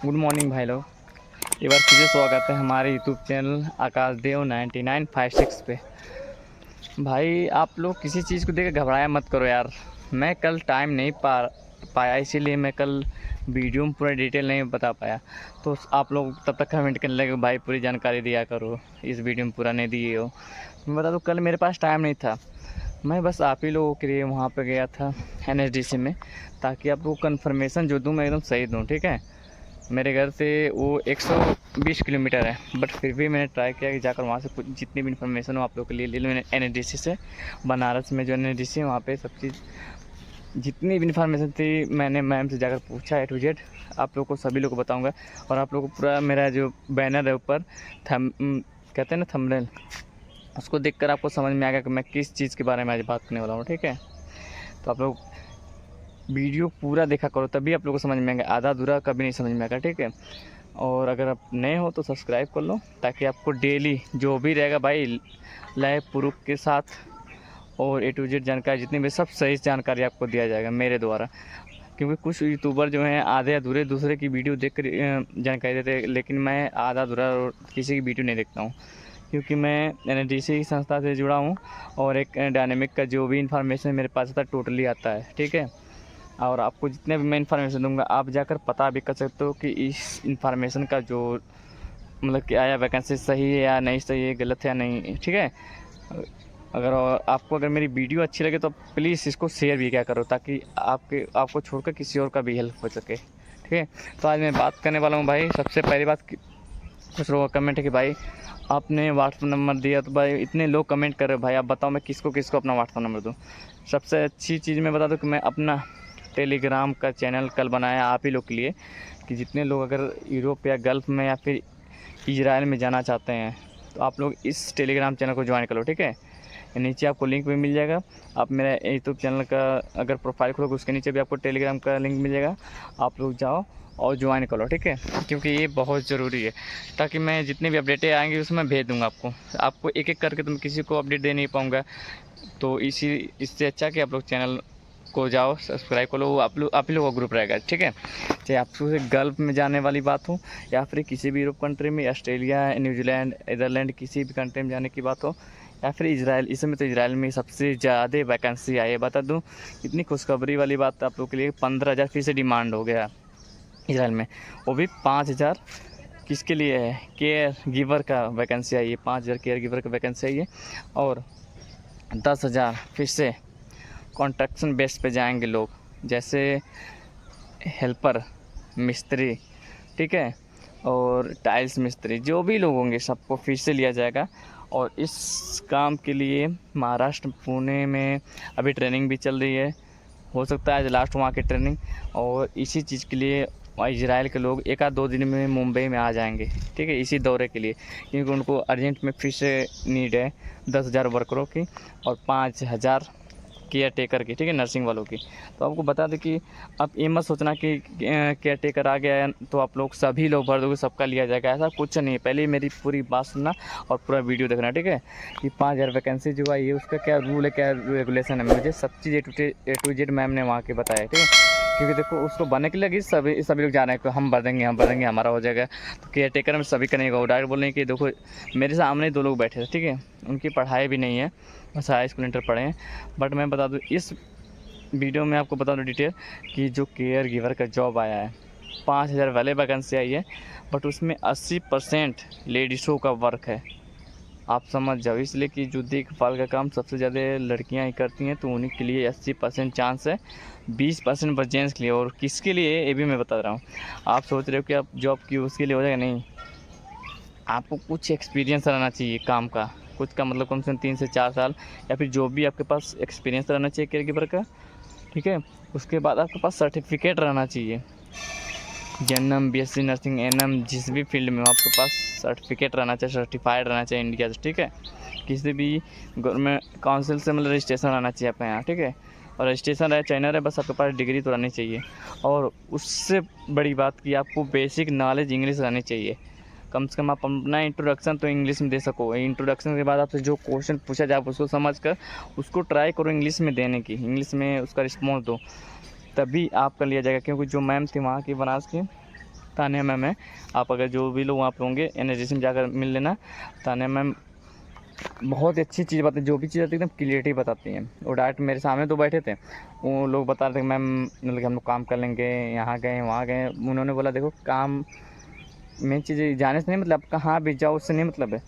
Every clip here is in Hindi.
गुड मॉर्निंग भाई लोग। एक बार फिर से स्वागत है हमारे यूट्यूब चैनल आकाश देव 9956 पे। भाई आप लोग किसी चीज़ को देख घबराया मत करो यार। मैं कल टाइम नहीं पाया, इसीलिए मैं कल वीडियो में पूरा डिटेल नहीं बता पाया। तो आप लोग तब तक कमेंट करने लगे भाई पूरी जानकारी दिया करो, इस वीडियो में पूरा नहीं दिए हो। मैं बता दूँ कल मेरे पास टाइम नहीं था, मैं बस आप ही लोगों के लिए वहाँ पे गया था NSDC में, ताकि आपको कन्फर्मेशन जो दूँ मैं एकदम सही दूँ। ठीक है, मेरे घर से वो 120 किलोमीटर है, बट फिर भी मैंने ट्राई किया कि जाकर वहाँ से कुछ जितनी भी इन्फॉर्मेशन हो आप लोगों के लिए ले लूँ। NSDC से बनारस में जो NSDC है वहाँ पे सब चीज़ जितनी भी इन्फॉर्मेशन थी मैंने मैम से जाकर पूछा A to Z, आप लोग को सभी लोग को बताऊँगा। और आप लोग को पूरा मेरा जो बैनर है ऊपर कहते हैं ना थंबनेल, उसको देखकर आपको समझ में आएगा कि मैं किस चीज़ के बारे में आज बात करने वाला हूँ। ठीक है, तो आप लोग वीडियो पूरा देखा करो, तभी आप लोगों को समझ में आएगा, आधा अधूरा कभी नहीं समझ में आएगा। ठीक है, और अगर आप नए हो तो सब्सक्राइब कर लो, ताकि आपको डेली जो भी रहेगा भाई लाइव प्रूफ के साथ और A to Z जानकारी जितनी भी सब सही जानकारी आपको दिया जाएगा मेरे द्वारा। क्योंकि कुछ यूट्यूबर जो हैं आधे अधूरे दूसरे की वीडियो देख कर जानकारी देते हैं, लेकिन मैं आधा अधूरा किसी की वीडियो नहीं देखता हूँ, क्योंकि मैं NSDC की संस्था से जुड़ा हूँ और एक डायनेमिक का जो भी इन्फॉर्मेशन मेरे पास आता है टोटली आता है। ठीक है, और आपको जितने भी मैं इन्फॉर्मेशन दूंगा आप जाकर पता भी कर सकते हो कि इस इन्फॉर्मेशन का जो मतलब कि आया वैकेंसी सही है या नहीं सही है, गलत है या नहीं। ठीक है, अगर आपको अगर मेरी वीडियो अच्छी लगे तो प्लीज़ इसको शेयर भी क्या करो, ताकि आपको छोड़कर किसी और का भी हेल्प हो सके। ठीक है, तो आज मैं बात करने वाला हूँ भाई। सबसे पहली बात कुछ लोगों का कमेंट है कि भाई आपने व्हाट्सअप नंबर दिया, तो भाई इतने लोग कमेंट कर रहे हो भाई, आप बताओ मैं किसको किसको अपना व्हाट्सअप नंबर दूँ। सबसे अच्छी चीज़ मैं बता दूँ कि मैं अपना टेलीग्राम का चैनल कल बनाया आप ही लोग के लिए, कि जितने लोग अगर यूरोप या गल्फ़ में या फिर इजराइल में जाना चाहते हैं तो आप लोग इस टेलीग्राम चैनल को ज्वाइन कर लो। ठीक है, नीचे आपको लिंक भी मिल जाएगा। आप मेरा यूट्यूब चैनल का अगर प्रोफाइल खोलोगे उसके नीचे भी आपको टेलीग्राम का लिंक मिल जाएगा, आप लोग जाओ और ज्वाइन करो। ठीक है, क्योंकि ये बहुत ज़रूरी है, ताकि मैं जितनी भी अपडेटें आएंगी उसमें भेज दूँगा आपको एक एक करके, तो मैं किसी को अपडेट दे नहीं पाऊँगा। तो इससे अच्छा कि आप लोग चैनल को जाओ सब्सक्राइब कर लो, आप ही लोगों का ग्रुप रहेगा। ठीक है, चाहे आपको गल्फ़ में जाने वाली बात हो या फिर किसी भी यूरोप कंट्री में, ऑस्ट्रेलिया, न्यूजीलैंड, नीदरलैंड किसी भी कंट्री में जाने की बात हो, या फिर इजराइल। इस समय तो इजराइल में सबसे ज़्यादा वैकेंसी आई है। बता दूँ इतनी खुशखबरी वाली बात आप लोग के लिए, 15,000 फिर से डिमांड हो गया इजराइल में, वो भी 5,000 किसके लिए है, केयर गिवर का वैकेंसी आई है। 5,000 केयर गिवर का वैकेंसी आई है, और 10,000 फिर से कॉन्ट्रैक्शन बेस पे जाएंगे लोग, जैसे हेल्पर, मिस्त्री, ठीक है, और टाइल्स मिस्त्री, जो भी लोग होंगे सबको फिर से लिया जाएगा। और इस काम के लिए महाराष्ट्र पुणे में अभी ट्रेनिंग भी चल रही है, हो सकता है आज लास्ट वहाँ की ट्रेनिंग। और इसी चीज़ के लिए इजराइल के लोग एक आध 2 दिन में मुंबई में आ जाएंगे। ठीक है, इसी दौरे के लिए, क्योंकि उनको अर्जेंट में फिर से नीड है 10,000 वर्करों की और 5,000 केयर टेकर की। ठीक है, नर्सिंग वालों की। तो आपको बता दें कि आप ये मत सोचना कि केयर टेकर आ गया है तो आप लोग सभी लोग भर दोगे, सबका लिया जाएगा, ऐसा कुछ नहीं है। पहले मेरी पूरी बात सुनना और पूरा वीडियो देखना। ठीक है, कि 5,000 वैकेंसी जो आई है उसका क्या रूल है, क्या रेगुलेशन है, मुझे सब चीज़ A to Z मैम ने वहाँ के बताया। ठीक है, क्योंकि देखो उसको बनने के लिए सभी लोग जा रहे हैं कि हम भर देंगे हमारा हो जाएगा। तो केयर टेकर में सभी का नहीं होगा। डायरेक्ट बोल रहे हैं कि देखो मेरे सामने 2 लोग बैठे थे, ठीक है, उनकी पढ़ाई भी नहीं है, बस हाई स्कूल इंटर पढ़े हैं। बट मैं बता दूं इस वीडियो में आपको बता दूं डिटेल कि जो केयर गिवर का जॉब आया है 5,000 वाले वैकेंसी आई है, बट उसमें 80% लेडीज़ों का वर्क है। आप समझ जाओ, इसलिए कि जो देखभाल का काम सबसे ज़्यादा लड़कियां ही करती हैं, तो उन्हीं के लिए 80% चांस है, 20% बस जेंट्स के लिए। और किसके लिए ये भी मैं बता रहा हूँ। आप सोच रहे हो कि आप जॉब की उसके लिए हो जाएगा, नहीं, आपको कुछ एक्सपीरियंस रहना चाहिए काम का, कुछ का मतलब कम से कम 3 से 4 साल, या फिर जो भी आपके पास एक्सपीरियंस रहना चाहिए केयर गिवर का। ठीक है, उसके बाद आपके पास सर्टिफिकेट रहना चाहिए, JNM, BSc नर्सिंग, NM, जिस भी फील्ड में हो आपके पास सर्टिफिकेट रहना चाहिए, सर्टिफाइड रहना चाहिए इंडिया से। ठीक है, किसी भी गवर्नमेंट काउंसिल से मतलब रजिस्ट्रेशन रहना चाहिए आपके यहाँ। ठीक है, और रजिस्ट्रेशन रहे चाहे ना रहे, बस आपके पास डिग्री तो रहनी चाहिए। और उससे बड़ी बात कि आपको बेसिक नॉलेज इंग्लिश रहनी चाहिए, कम से कम आप अपना इंट्रोडक्शन तो इंग्लिश में दे सको। इंट्रोडक्शन के बाद आपसे जो क्वेश्चन पूछा जाए आप उसको समझ कर उसको ट्राई करो इंग्लिश में देने की, इंग्लिश में उसका रिस्पॉन्स दो, तभी आपका लिया जाएगा। क्योंकि जो मैम थी वहाँ की बनारस की तानिया मैम है। आप अगर जो भी लोग वहाँ पे होंगे NSDC में जाकर मिल लेना। तानिया मैम बहुत ही अच्छी चीज़ बताती, जो भी चीज़ आती है एकदम क्लियरिटी बताती हैं। वो डायरेक्ट मेरे सामने तो बैठे थे, वो लोग बता रहे थे मैम मतलब कि हम लोग काम कर लेंगे, यहाँ गए वहाँ गए। उन्होंने बोला देखो काम मेन चीज़ जाने से नहीं मतलब, कहाँ भी जाओ उससे नहीं मतलब है,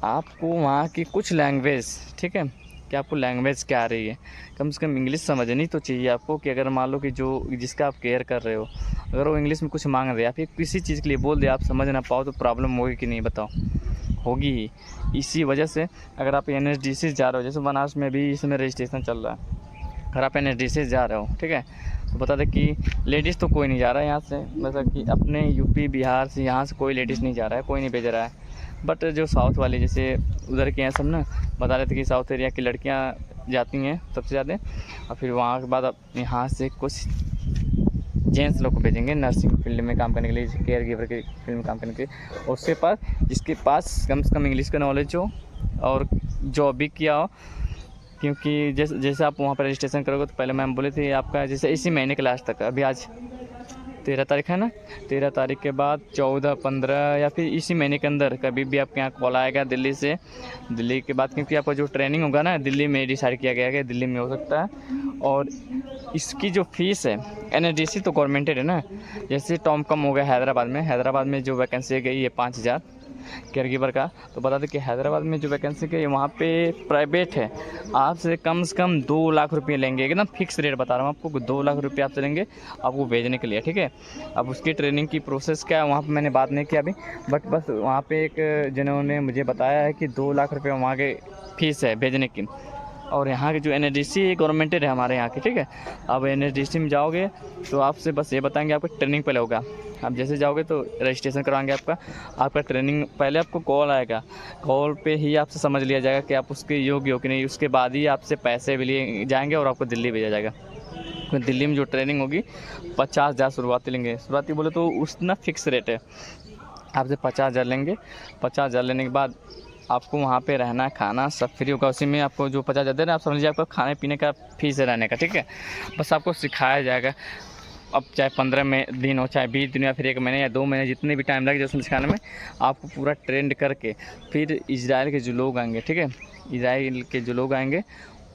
आपको वहाँ की कुछ लैंग्वेज, ठीक है, कि आपको लैंग्वेज क्या आ रही है, कम से कम इंग्लिश समझनी तो चाहिए आपको। कि अगर मान लो कि जो जिसका आप केयर कर रहे हो, अगर वो इंग्लिश में कुछ मांग रहे हैं या फिर किसी चीज़ के लिए बोल दे, आप समझ ना पाओ तो प्रॉब्लम होगी कि नहीं बताओ, होगी ही। इसी वजह से अगर आप NSDC जा रहे हो, जैसे बनारस में भी इसमें रजिस्ट्रेशन चल रहा है, अगर आप NSDC जा रहे हो, ठीक है, तो बता दें कि लेडीज़ तो कोई नहीं जा रहा है यहाँ से, मतलब कि अपने यूपी बिहार से यहाँ से कोई लेडीज़ नहीं जा रहा है, कोई नहीं भेज रहा है। बट जो साउथ वाले जैसे उधर के हैं सब ना, बता रहे थे कि साउथ एरिया की लड़कियाँ जाती हैं सबसे ज़्यादा, और फिर वहाँ के बाद अब यहाँ से कुछ जेंट्स लोग को भेजेंगे नर्सिंग फील्ड में काम करने के लिए, केयर गिवर के फील्ड में काम करने के लिए। और उसके पास जिसके पास कम से कम इंग्लिश का नॉलेज हो और जॉब भी किया हो, क्योंकि जैसे आप वहाँ पर रजिस्ट्रेशन करोगे तो पहले मैम बोले थे आपका जैसे इसी महीने के लास्ट तक, अभी आज 13 तारीख है ना, 13 तारीख के बाद 14, 15 या फिर इसी महीने के अंदर कभी भी आपके यहाँ कॉल आएगा दिल्ली से। दिल्ली के बाद क्योंकि आपका जो ट्रेनिंग होगा ना दिल्ली में डिसाइड किया गया है कि दिल्ली में हो सकता है। और इसकी जो फीस है NSDC तो गवर्नमेंटेड है ना, जैसे टॉमकम हो गया हैदराबाद में जो वैकेंसी है गई है 5000 केयर गिवर का। तो बता दें कि हैदराबाद में जो वैकेंसी है वहाँ पे प्राइवेट है, आपसे कम 2 लाख रुपये लेंगे, एकदम फिक्स रेट बता रहा हूँ आपको, 2 लाख रुपये आपसे लेंगे आपको भेजने के लिए, ठीक है। अब उसकी ट्रेनिंग की प्रोसेस क्या है वहाँ पे मैंने बात नहीं किया अभी, बट बस वहाँ पे एक जिन्होंने मुझे बताया है कि 2 लाख रुपये वहाँ के फ़ीस है भेजने की। और यहाँ की जो NSDC गवर्नमेंटेड है हमारे यहाँ की, ठीक है। अब NSDC में जाओगे तो आपसे बस ये बताएंगे आपको ट्रेनिंग पहले होगा, आप जैसे जाओगे तो रजिस्ट्रेशन करवाएंगे आपका ट्रेनिंग, पहले आपको कॉल आएगा, कॉल पे ही आपसे समझ लिया जाएगा कि आप उसके योग्य हो कि नहीं, उसके बाद ही आपसे पैसे भी लिए जाएंगे और आपको दिल्ली भेजा जाएगा। तो दिल्ली में जो ट्रेनिंग होगी 50,000 शुरुआती लेंगे, शुरुआती बोले तो उतना फिक्स रेट है, आपसे 50,000 लेंगे। 50,000 लेने के बाद आपको वहाँ पे रहना खाना सब फ्री होगा, उसी में आपको जो 50,000 दे रहे हैं आप समझ लीजिए आपका खाने पीने का फीस है रहने का, ठीक है। बस आपको सिखाया जाएगा, अब चाहे 15 दिन हो, चाहे 20 दिन या फिर 1 महीने या 2 महीने, जितने भी टाइम लगे उसमें सिखाने में, आपको पूरा ट्रेंड करके फिर इजराइल के जो लोग आएंगे, ठीक है, इजराइल के जो लोग आएंगे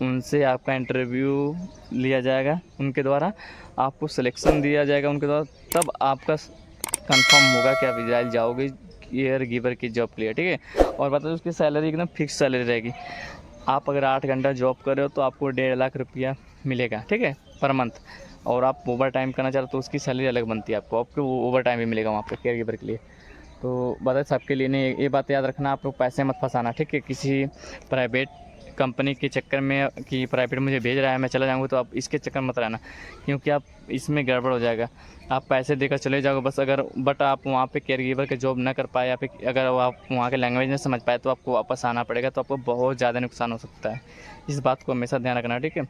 उनसे आपका इंटरव्यू लिया जाएगा, उनके द्वारा आपको सिलेक्शन दिया जाएगा उनके द्वारा, तब आपका कंफर्म होगा कि आप इजराइल जाओगे केयर गिवर की जॉब के लिए, ठीक है। और बता दो उसकी सैलरी एकदम फिक्स सैलरी रहेगी, आप अगर 8 घंटा जॉब कर रहे हो तो आपको 1.5 लाख रुपया मिलेगा, ठीक है, पर मंथ। और आप ओवर टाइम करना चाहते हो तो उसकी सैलरी अलग बनती है, आपको ओवर टाइम भी मिलेगा वहाँ पे केयर गिवर के लिए। तो बता सबके लिए नहीं, ये बात याद रखना, आप लोग पैसे मत फंसाना, ठीक है, किसी प्राइवेट कंपनी के चक्कर में कि प्राइवेट मुझे भेज रहा है मैं चला जाऊँगा, तो आप इसके चक्कर मत रहना, क्योंकि आप इसमें गड़बड़ हो जाएगा। आप पैसे देकर चले जाओगे बस, अगर बट आप वहाँ पे केयर गिवर के जॉब ना कर पाए या फिर अगर आप वहाँ के लैंग्वेज नहीं समझ पाए तो आपको वापस आना पड़ेगा, तो आपको बहुत ज़्यादा नुकसान हो सकता है। इस बात को हमेशा ध्यान रखना, ठीक है।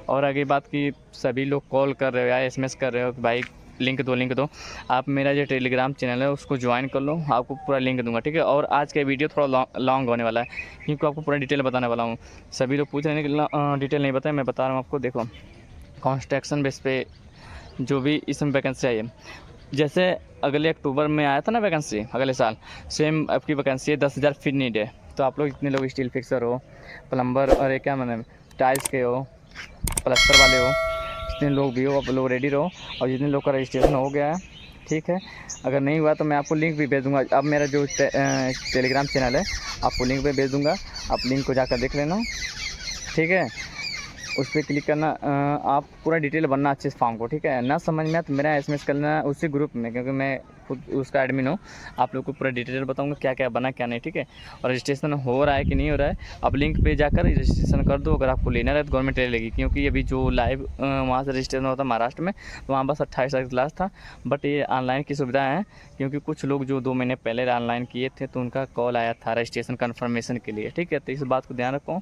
और आगे बात की सभी लोग कॉल कर रहे हो या SMS कर रहे हो कि भाई लिंक दो, आप मेरा जो टेलीग्राम चैनल है उसको ज्वाइन कर लो, आपको पूरा लिंक दूंगा, ठीक है। और आज का वीडियो थोड़ा लॉन्ग होने वाला है, क्योंकि आपको पूरा डिटेल बताने वाला हूँ। सभी लोग पूछ रहे हैं कि डिटेल नहीं बताया, मैं बता रहा हूँ आपको। देखो कॉन्स्ट्रक्शन बेस पे जो भी इसमें वैकेंसी आई है, जैसे अगले अक्टूबर में आया था ना वैकेंसी, अगले साल सेम आपकी वैकेंसी है 10,000 फिट नीड है। तो आप लोग जितने लोग स्टील फिक्सर हो, प्लम्बर और ये क्या मैंने टाइल्स के हो, प्लस्तर वाले हो, जितने लोग भी हो आप लोग रेडी रहो। और जितने लोग का रजिस्ट्रेशन हो गया है, ठीक है, अगर नहीं हुआ तो मैं आपको लिंक भी भेज दूँगा। अब मेरा जो टेलीग्राम चैनल है आपको लिंक पे भेज दूँगा, आप लिंक को जाकर देख लेना, ठीक है। उस पर क्लिक करना, आप पूरा डिटेल भरना अच्छे से फॉर्म को, ठीक है। ना समझ में आए तो मेरा SMS करना उसी ग्रुप में, क्योंकि मैं खुद उसका एडमिन हूँ। आप लोग को पूरा डिटेल बताऊंगा क्या क्या बना क्या नहीं, ठीक है। और रजिस्ट्रेशन हो रहा है कि नहीं हो रहा है, आप लिंक पे जाकर रजिस्ट्रेशन कर दो। अगर आपको लेना रहे तो गवर्नमेंट ले लेगी, क्योंकि अभी जो लाइव वहाँ से रजिस्ट्रेशन होता है महाराष्ट्र में, तो वहाँ बस 28 तारीख लास्ट था। बट ये ऑनलाइन की सुविधा है, क्योंकि कुछ लोग जो 2 महीने पहले ऑनलाइन किए थे तो उनका कॉल आया था रजिस्ट्रेशन कन्फर्मेशन के लिए, ठीक है। तो इस बात को ध्यान रखो,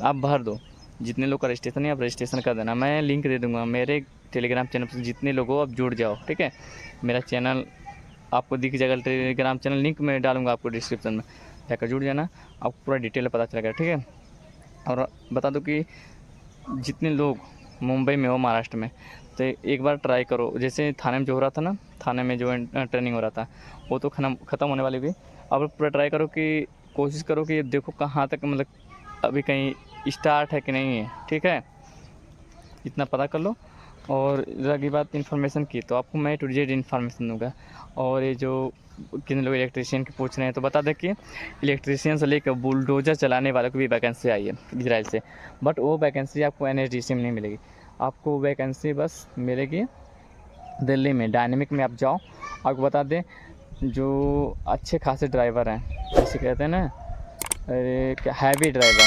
आप भर दो, जितने लोग का रजिस्ट्रेशन है आप रजिस्ट्रेशन कर देना। मैं लिंक दे दूंगा मेरे टेलीग्राम चैनल पर, जितने लोग हो आप जुड़ जाओ, ठीक है। मेरा चैनल आपको दिख जाएगा, टेलीग्राम चैनल लिंक मैं डालूंगा आपको डिस्क्रिप्शन में, जाकर जुड़ जाना, आपको पूरा डिटेल पता चलेगा, ठीक है। और बता दो कि जितने लोग मुंबई में हो महाराष्ट्र में, तो एक बार ट्राई करो। जैसे थाने में जो हो रहा था ना, थाने में जो ट्रेनिंग हो रहा था, वो तो ख़त्म होने वाली भी। अब पूरा ट्राई करो कि कोशिश करो कि देखो कहाँ तक मतलब अभी कहीं स्टार्ट है कि नहीं है, ठीक है। इतना पता कर लो। और रही बात इन्फॉर्मेशन की, तो आपको मैं टू जेड इन्फॉर्मेशन दूँगा। और ये जो कितने लोग इलेक्ट्रीशियन की पूछ रहे हैं, तो बता दें कि इलेक्ट्रीशियन से लेकर बुलडोज़र चलाने वाले को भी वैकेंसी आई है इजराइल से। बट वो वैकेंसी आपको एनएचडीसी में नहीं मिलेगी, आपको वैकेंसी बस मिलेगी दिल्ली में, डायनेमिक में। आप जाओ, आपको बता दें जो अच्छे खासे ड्राइवर हैं, जैसे कहते हैं ना, अरे क्या हैवी ड्राइवर,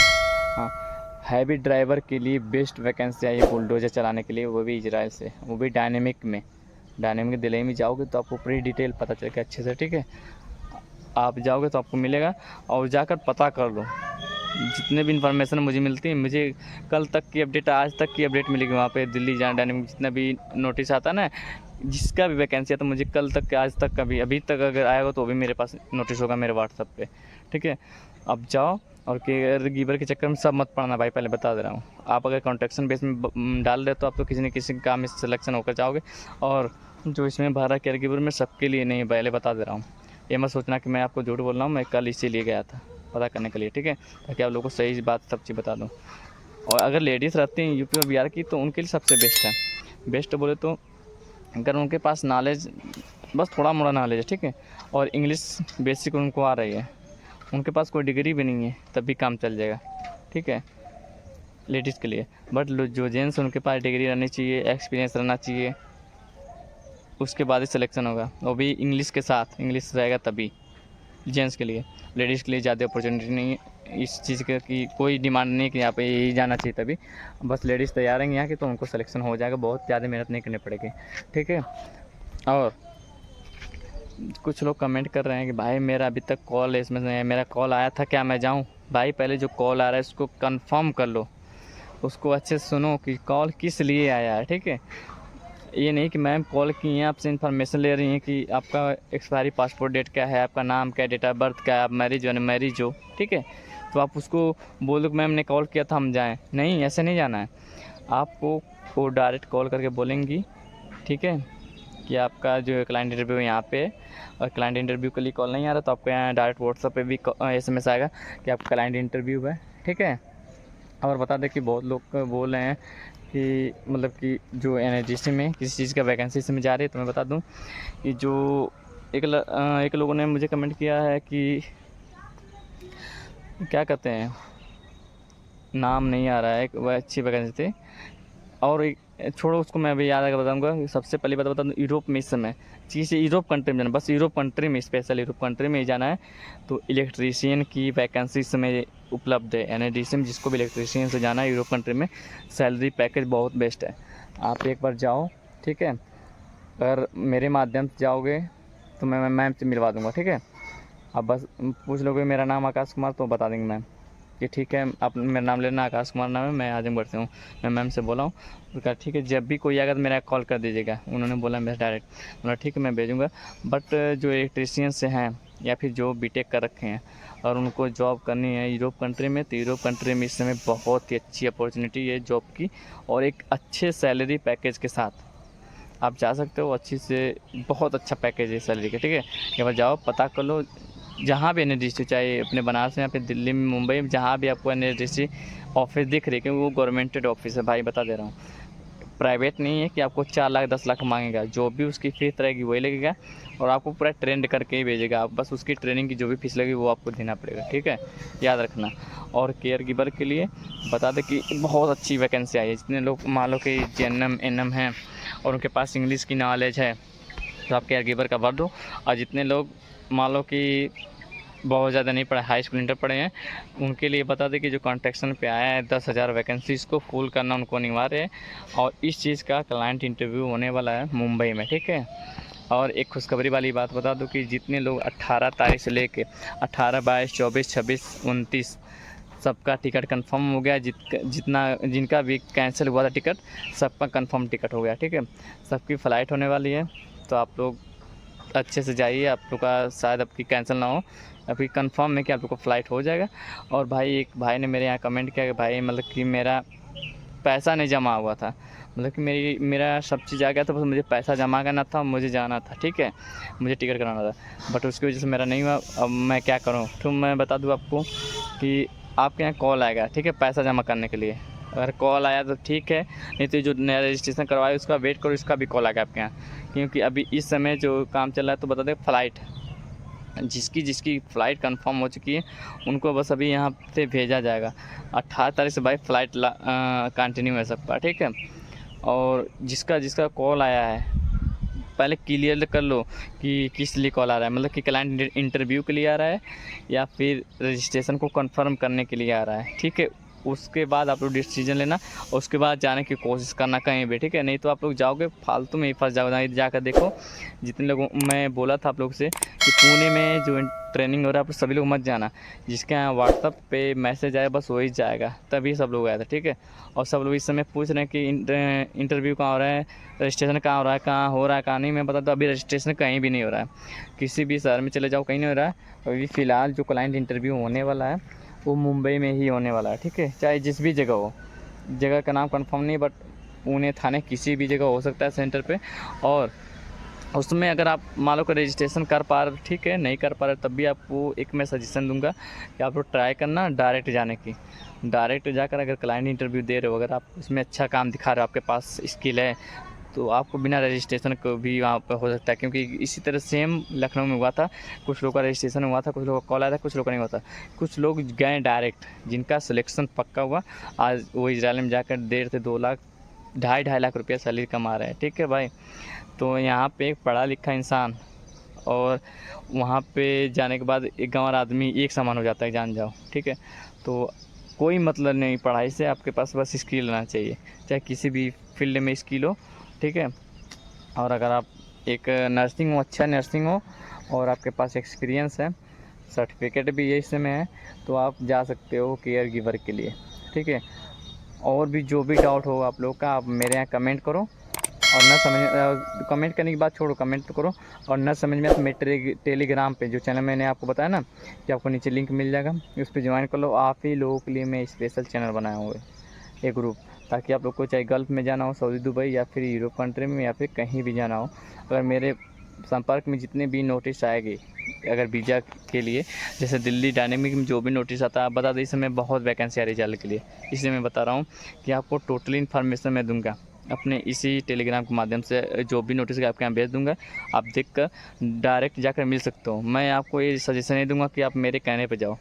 हाँ, हैवी ड्राइवर के लिए बेस्ट वैकेंसी आई है बुलडोज़र चलाने के लिए, वो भी इजराइल से, वो भी डायनेमिक में। डायनेमिक दिल्ली में जाओगे तो आपको पूरी डिटेल पता चलेगा अच्छे से, ठीक है। आप जाओगे तो आपको मिलेगा, और जाकर पता कर लो। जितने भी इन्फॉर्मेशन मुझे मिलती है, मुझे कल तक की अपडेट, आज तक की अपडेट मिलेगी वहाँ पे दिल्ली जहाँ डायनेमिक जितना भी नोटिस आता है ना, जिसका भी वैकेंसी है, तो मुझे कल तक आज तक का भी, अभी तक अगर आएगा तो भी मेरे पास नोटिस होगा मेरे व्हाट्सएप पे, ठीक है। अब जाओ, और केयर गिवर के चक्कर में सब मत पड़ना भाई, पहले बता दे रहा हूँ। आप अगर कॉन्ट्रैक्शन बेस में डाल रहे तो आप तो किसी न किसी काम में सिलेक्शन होकर जाओगे, और जो इसमें भरा केयर गिवर में सबके लिए नहीं, पहले बता दे रहा हूँ। ये मत सोचना कि मैं आपको झूठ बोल रहा हूँ, मैं कल इसीलिए गया था पता करने के लिए, ठीक है, ताकि आप लोगों को सही बात सब चीज़ बता दूँ। और अगर लेडीज़ रहती हैं यूपी और बिहार की, तो उनके लिए सबसे बेस्ट है। बेस्ट बोले तो अगर उनके पास नॉलेज, बस थोड़ा मोड़ा नॉलेज है, ठीक है, और इंग्लिश बेसिक उनको आ रही है, उनके पास कोई डिग्री भी नहीं है, तब भी काम चल जाएगा, ठीक है, लेडीज़ के लिए। बट जो जेंट्स, उनके पास डिग्री रहनी चाहिए, एक्सपीरियंस रहना चाहिए, उसके बाद ही सिलेक्शन होगा, वो भी इंग्लिश के साथ, इंग्लिश रहेगा तभी जेंट्स के लिए। लेडीज़ के लिए ज़्यादा अपॉर्चुनिटी नहीं है इस चीज़ की कोई डिमांड नहीं कि यहाँ पे यही जाना चाहिए तभी। बस लेडीज़ तैयार हैं यहाँ की, तो उनको सिलेक्शन हो जाएगा, बहुत ज़्यादा मेहनत नहीं करनी पड़ेगी, ठीक है। और कुछ लोग कमेंट कर रहे हैं कि भाई मेरा अभी तक कॉल इसमें नहीं है, मेरा कॉल आया था, क्या मैं जाऊँ? भाई पहले जो कॉल आ रहा है उसको कंफर्म कर लो, उसको अच्छे से सुनो कि कॉल किस लिए आया है, ठीक है। ये नहीं कि मैम कॉल की हैं, आपसे इन्फॉर्मेशन ले रही हैं कि आपका एक्सपायरी पासपोर्ट डेट क्या है, आपका नाम क्या है, डेट ऑफ बर्थ क्या है, आप मैरिज हो अनमैरिज हो, ठीक है। तो आप उसको बोलो कि मैम ने कॉल किया था, हम जाएँ, नहीं, ऐसे नहीं जाना है। आपको वो डायरेक्ट कॉल करके बोलेंगी, ठीक है, कि आपका जो क्लाइंट इंटरव्यू यहाँ पे है, और क्लाइंट इंटरव्यू के लिए कॉल नहीं आ रहा तो आपको यहाँ डायरेक्ट व्हाट्सएप पे भी SMS आएगा कि आपका क्लाइंट इंटरव्यू है, ठीक है। और बता दें कि बहुत लोग बोल रहे हैं कि मतलब कि जो NIGC में किसी चीज़ का वैकेंसी इसमें जा रही है, तो मैं बता दूं कि जो एक लोगों ने मुझे कमेंट किया है कि क्या कहते हैं, नाम नहीं आ रहा है, वह अच्छी वैकेंसी थी। और एक छोड़ो उसको, मैं अभी याद आकर बताऊंगा। सबसे पहली बात बता दूँ, यूरोप में इस समय चीज़ यूरोप कंट्री में जाना, बस यूरोप कंट्री में, स्पेशल यूरोप कंट्री में ही जाना है। तो इलेक्ट्रीशियन की वैकेंसी इस समय उपलब्ध है NIGC में, जिसको भी इलेक्ट्रीशियन से जाना है यूरोप कंट्री में, सैलरी पैकेज बहुत बेस्ट है। आप एक बार जाओ, ठीक है। अगर मेरे माध्यम से जाओगे तो मैं मैम से मिलवा दूँगा, ठीक है। आप बस पूछ लोगे मेरा नाम आकाश कुमार, तो बता देंगे मैम कि ठीक है, आप मेरा नाम लेना, आकाश कुमार नाम है, मैं आजमगढ़ से हूँ, मैं मैम से बोला हूँ। तो कहा ठीक है, जब भी कोई आएगा तो मेरा कॉल कर दीजिएगा। उन्होंने बोला मेरा डायरेक्ट, बोला ठीक है मैं भेजूँगा। बट जो इलेक्ट्रीशियन से हैं या फिर जो बीटेक कर रखे हैं और उनको जॉब करनी है यूरोप कंट्री में, तो यूरोप कंट्री में इस समय बहुत ही अच्छी अपॉर्चुनिटी है जॉब की, और एक अच्छे सैलरी पैकेज के साथ आप जा सकते हो। अच्छी से बहुत अच्छा पैकेज है सैलरी का, ठीक है। एक बार जाओ, पता कर लो, जहाँ भी NIGC, चाहे अपने बनारस में या फिर दिल्ली में, मुंबई में, जहाँ भी आपको NIGC ऑफिस दिख रही है, क्योंकि वो गवर्नमेंटेड ऑफिस है भाई, बता दे रहा हूँ। प्राइवेट नहीं है कि आपको 4 लाख 10 लाख मांगेगा, जो भी उसकी फ़ीस रहेगी वही लगेगा, और आपको पूरा ट्रेंड करके ही भेजेगा। आप बस उसकी ट्रेनिंग की जो भी फीस लगेगी वो आपको देना पड़ेगा, ठीक है, याद रखना। और केयर गिवर के लिए बता दें कि बहुत अच्छी वैकेंसी आई है। जितने लोग मान लो कि GNM NM हैं और उनके पास इंग्लिश की नॉलेज है, तो आप केयर गिवर का भर दो। और जितने लोग मान लो कि बहुत ज़्यादा नहीं पढ़े, हाई स्कूल इंटर पढ़े हैं, उनके लिए बता दें कि जो कॉन्ट्रैक्शन पे आया है 10,000 वैकेंसीज़ को फुल करना उनको अनिवार्य है। और इस चीज़ का क्लाइंट इंटरव्यू होने वाला है मुंबई में, ठीक है। और एक खुशखबरी वाली बात बता दूं कि जितने लोग 18 तारीख से लेके 18, 22, 24, 26, 29 सबका टिकट कंफर्म हो गया। जिनका भी कैंसिल हुआ था टिकट, सबका कंफर्म टिकट हो गया, ठीक है। सबकी फ़्लाइट होने वाली है, तो आप लोग अच्छे से जाइए। आप लोग का शायद आपकी कैंसिल ना हो, अभी कंफर्म है कि आप लोग को फ़्लाइट हो जाएगा। और भाई, एक भाई ने मेरे यहाँ कमेंट किया कि भाई मतलब कि मेरा पैसा नहीं जमा हुआ था, मतलब कि मेरा सब चीज़ आ गया था, बस मुझे पैसा जमा करना था, मुझे जाना था, ठीक है, मुझे टिकट कराना था, बट उसकी वजह से मेरा नहीं हुआ। अब मैं क्या करूँ? तो मैं बता दूँ आपको कि आपके यहाँ कॉल आएगा, ठीक है, पैसा जमा करने के लिए। अगर कॉल आया तो ठीक है, नहीं तो जो नया रजिस्ट्रेशन करवाए उसका वेट करो, इसका भी कॉल आएगा आपके यहाँ। क्योंकि अभी इस समय जो काम चल रहा है, तो बता दें फ़्लाइट जिसकी फ़्लाइट कंफर्म हो चुकी है उनको बस अभी यहाँ से भेजा जाएगा। 18 तारीख से भाई फ़्लाइट कंटिन्यू है सबका, ठीक है। और जिसका कॉल आया है पहले क्लियर कर लो कि किस लिए कॉल आ रहा है, मतलब कि क्लाइंट इंटरव्यू के लिए आ रहा है या फिर रजिस्ट्रेशन को कंफर्म करने के लिए आ रहा है, ठीक है। उसके बाद आप लोग डिसीजन लेना, उसके बाद जाने की कोशिश करना कहीं भी, ठीक है। नहीं तो आप लोग जाओगे फालतू में ही फंस जाओगे। जाकर देखो जितने लोगों मैं बोला था आप लोग से कि पुणे में जो ट्रेनिंग हो रहा है, आप सभी लोग मत जाना। जिसके यहाँ व्हाट्सअप पे मैसेज आया बस वही जाएगा, तभी सब लोग आए थे, ठीक है। और सब लोग इस समय पूछ रहे हैं कि इंटरव्यू कहाँ हो रहा है, रजिस्ट्रेशन कहाँ हो रहा है, कहाँ नहीं। मैं बता दूँ अभी रजिस्ट्रेशन कहीं भी नहीं हो रहा है, किसी भी शहर में चले जाओ कहीं नहीं हो रहा है। अभी फ़िलहाल जो क्लाइंट इंटरव्यू होने वाला है वो मुंबई में ही होने वाला है, ठीक है। चाहे जिस भी जगह हो, जगह का नाम कंफर्म नहीं, बट पुणे थाने किसी भी जगह हो सकता है सेंटर पे। और उसमें अगर आप मान लो कि रजिस्ट्रेशन कर पा रहे, ठीक है, नहीं कर पा रहे तब भी आपको एक मैं सजेशन दूंगा कि आप लोग ट्राई करना डायरेक्ट जाने की। डायरेक्ट जाकर अगर क्लाइंट इंटरव्यू दे रहे हो, अगर आप उसमें अच्छा काम दिखा रहे हो, आपके पास स्किल है, तो आपको बिना रजिस्ट्रेशन को भी वहाँ पर हो सकता है। क्योंकि इसी तरह सेम लखनऊ में हुआ था, कुछ लोगों का रजिस्ट्रेशन हुआ था, कुछ लोगों का कॉल आया था, कुछ लोगों का नहीं हुआ था। कुछ लोग गए डायरेक्ट, जिनका सिलेक्शन पक्का हुआ, आज वो इजराइल में जाकर 1.5 से 2 लाख 2.5 लाख रुपया सैलरी कमा रहे हैं, ठीक है भाई। तो यहाँ पे एक पढ़ा लिखा इंसान और वहाँ पे जाने के बाद एक गाँव आदमी एक समान हो जाता है, जान जाओ, ठीक है। तो कोई मतलब नहीं पढ़ाई से, आपके पास बस स्किल रहना चाहिए, चाहे किसी भी फील्ड में स्किल हो, ठीक है। और अगर आप एक नर्सिंग हो, अच्छा नर्सिंग हो और आपके पास एक्सपीरियंस है, सर्टिफिकेट भी ये इसमें है, तो आप जा सकते हो केयर गिवर के लिए, ठीक है। और भी जो भी डाउट हो आप लोग का, आप मेरे यहाँ कमेंट करो। और न समझ कमेंट करने की बात छोड़ो, कमेंट तो करो। और न समझ में तो मेरे टेलीग्राम पे जो चैनल मैंने आपको बताया ना कि आपको नीचे लिंक मिल जाएगा, उस पर ज्वाइन कर लो। आप ही लोगों के लिए मैं स्पेशल चैनल बनाया हुआ है, एक ग्रुप, ताकि आप लोग को चाहे गल्फ़ में जाना हो, सऊदी दुबई, या फिर यूरोप कंट्री में, या फिर कहीं भी जाना हो, अगर मेरे संपर्क में जितने भी नोटिस आएगी अगर वीज़ा के लिए, जैसे दिल्ली डायनेमिक में जो भी नोटिस आता है, आप बता दें इस समय बहुत वैकेंसी आ रही है जल्द के लिए, इसलिए मैं बता रहा हूँ कि आपको टोटली इन्फॉर्मेशन मैं दूंगा अपने इसी टेलीग्राम के माध्यम से। जो भी नोटिस आपके यहाँ भेज दूंगा, आप देख कर डायरेक्ट जाकर मिल सकते हो। मैं आपको ये सजेशन नहीं दूंगा कि आप मेरे कहने पर जाओ,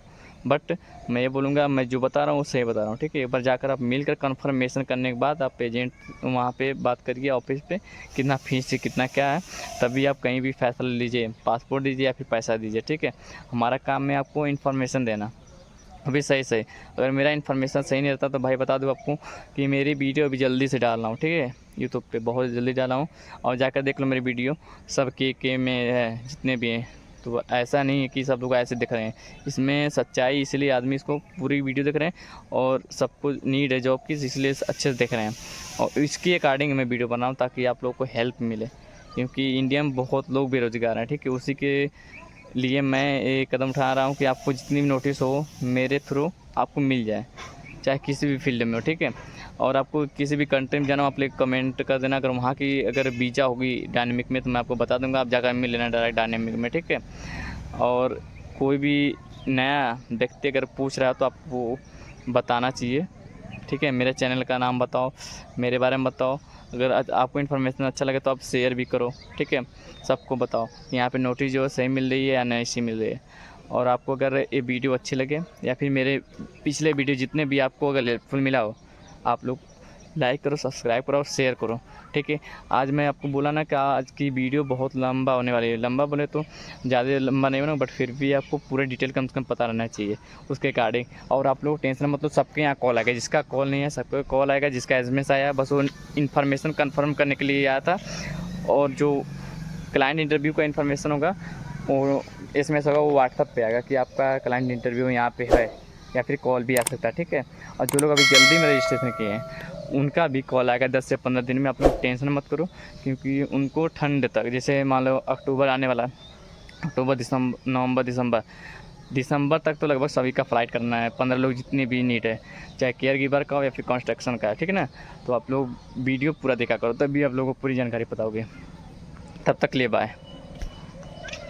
बट मैं ये बोलूँगा मैं जो बता रहा हूँ वो सही बता रहा हूँ, ठीक है। एक बार जाकर आप मिलकर कंफर्मेशन करने के बाद आप एजेंट वहाँ पे बात करिए ऑफिस पे, कितना फीस है कितना क्या है, तभी आप कहीं भी फैसला लीजिए, पासपोर्ट दीजिए या फिर पैसा दीजिए, ठीक है। हमारा काम है आपको इन्फॉर्मेशन देना, अभी सही अगर मेरा इन्फॉर्मेशन सही नहीं रहता तो भाई बता दूँ आपको कि मेरी वीडियो अभी जल्दी से डाल रहा हूँ, ठीक है, यूट्यूब पे बहुत जल्दी डाला हूँ। और जाकर देख लो मेरी वीडियो, सब के में है जितने भी हैं। तो ऐसा नहीं है कि सब लोग ऐसे दिख रहे हैं, इसमें सच्चाई, इसलिए आदमी इसको पूरी वीडियो देख रहे हैं और सबको नीड है जॉब की, इसलिए अच्छे से देख रहे हैं। और इसके अकॉर्डिंग मैं वीडियो बना हूँ ताकि आप लोग को हेल्प मिले, क्योंकि इंडिया में बहुत लोग बेरोज़गार हैं, ठीक है। उसी के लिए मैं एक कदम उठा रहा हूँ कि आपको जितनी भी नोटिस हो मेरे थ्रू आपको मिल जाए, चाहे किसी भी फील्ड में हो, ठीक है। और आपको किसी भी कंट्री में जाना हो, आप लोग कमेंट कर देना, अगर वहाँ की अगर वीज़ा होगी डायनेमिक में तो मैं आपको बता दूंगा, आप जाकर मिल लेना डायरेक्ट डायनेमिक में, ठीक है। और कोई भी नया व्यक्ति अगर पूछ रहा है तो आपको बताना चाहिए, ठीक है। मेरे चैनल का नाम बताओ, मेरे बारे में बताओ, अगर आपको इन्फॉर्मेशन अच्छा लगे तो आप शेयर भी करो, ठीक है। सबको बताओ यहाँ पे नोटिस जो है सही मिल रही है या नहीं सही मिल रही है। और आपको अगर ये वीडियो अच्छी लगे या फिर मेरे पिछले वीडियो जितने भी आपको अगर हेल्पफुल मिला हो, आप लोग लाइक करो, सब्सक्राइब करो और शेयर करो, ठीक है। आज मैं आपको बोला ना कि आज की वीडियो बहुत लंबा होने वाली है, लंबा बोले तो ज़्यादा लंबा नहीं होना, बट फिर भी आपको पूरे डिटेल कम से कम पता रहना चाहिए उसके अकॉर्डिंग। और आप लोग टेंशन मतलब सबके यहाँ कॉल आएगा, जिसका कॉल नहीं है सबको कॉल आएगा, जिसका एसएमएस आया बस वो इन्फॉर्मेशन कन्फर्म करने के लिए आया था। और जो क्लाइंट इंटरव्यू का इन्फॉर्मेशन होगा वो एसएमएस होगा, वो व्हाट्सअप पे आएगा कि आपका क्लाइंट इंटरव्यू यहाँ पे है, या फिर कॉल भी आ सकता है, ठीक है। और जो लोग अभी जल्दी में रजिस्ट्रेशन किए हैं उनका भी कॉल आएगा 10 से 15 दिन में। आप लोग टेंशन मत करो, क्योंकि उनको ठंड तक, जैसे मान लो अक्टूबर आने वाला है, अक्टूबर दिसंबर नवंबर दिसंबर, दिसंबर तक तो लगभग सभी का फ़्लाइट करना है, 15 लोग जितने भी नीड है, चाहे केयर गिवर का हो या फिर कंस्ट्रक्शन का है, ठीक है ना। तो आप लोग वीडियो पूरा देखा करो, तभी आप लोगों को पूरी जानकारी पता होगी। तब तक के लिए बाय।